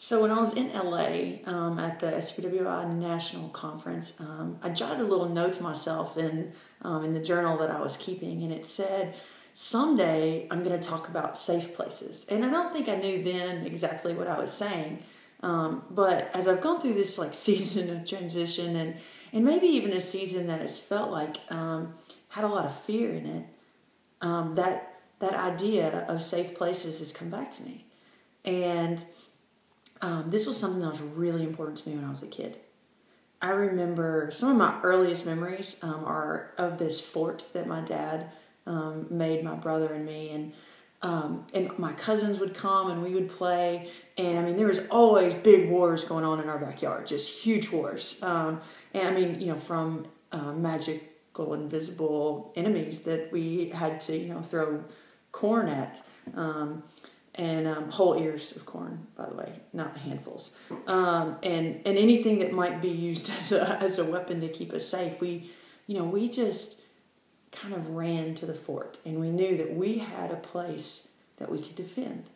So when I was in LA at the SPWI National Conference, I jotted a little note to myself in the journal that I was keeping, and it said, "Someday I'm going to talk about safe places." And I don't think I knew then exactly what I was saying, but as I've gone through this like season of transition and maybe even a season that has felt like had a lot of fear in it, that idea of safe places has come back to me, and this was something that was really important to me when I was a kid. I remember some of my earliest memories are of this fort that my dad made my brother and me, and my cousins would come and we would play. And I mean, there was always big wars going on in our backyard, just huge wars. And I mean, from magical, invisible enemies that we had to, throw corn at. And whole ears of corn, by the way, not handfuls. And anything that might be used as a weapon to keep us safe. We just kind of ran to the fort, and we knew that we had a place that we could defend.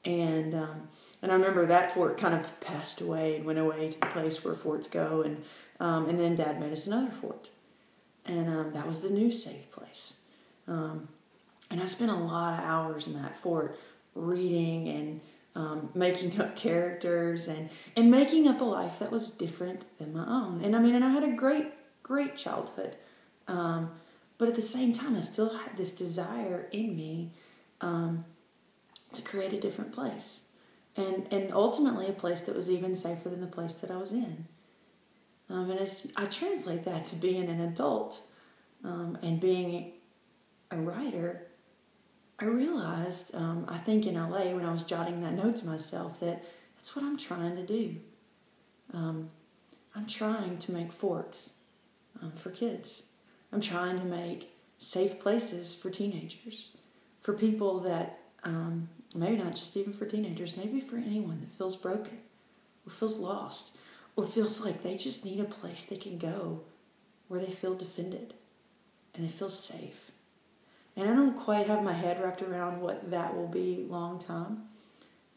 And I remember that fort kind of passed away and went away to the place where forts go, and then Dad made us another fort, and that was the new safe place. And I spent a lot of hours in that fort, reading and making up characters and making up a life that was different than my own. And I had a great childhood. But at the same time, I still had this desire in me to create a different place. And ultimately a place that was even safer than the place that I was in. And as I translate that to being an adult and being a writer, I realized, I think in LA when I was jotting that note to myself, that that's what I'm trying to do. I'm trying to make forts for kids. I'm trying to make safe places for teenagers, for people that, maybe not just even for teenagers, maybe for anyone that feels broken or feels lost or feels like they just need a place they can go where they feel defended and they feel safe. And I don't quite have my head wrapped around what that will be long time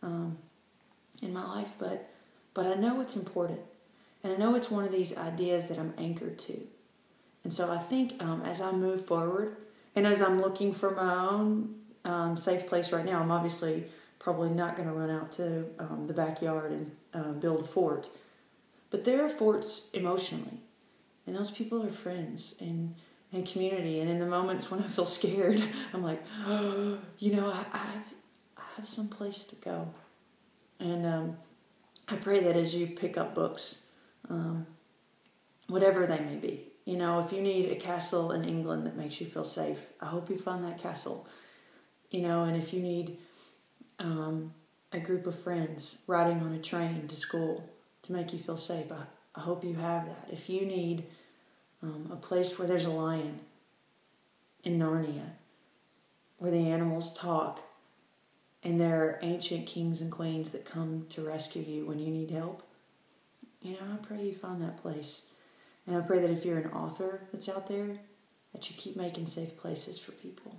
in my life, but I know it's important. And I know it's one of these ideas that I'm anchored to. And so I think as I move forward and as I'm looking for my own safe place right now, I'm obviously probably not going to run out to the backyard and build a fort. But there are forts emotionally. And those people are friends and community. And in the moments when I feel scared, I'm like, oh, I have some place to go. And I pray that as you pick up books, whatever they may be, if you need a castle in England that makes you feel safe, I hope you find that castle. And if you need a group of friends riding on a train to school to make you feel safe, I hope you have that. If you need a place where there's a lion in Narnia, where the animals talk, and there are ancient kings and queens that come to rescue you when you need help, I pray you find that place. And I pray that if you're an author that's out there, that you keep making safe places for people.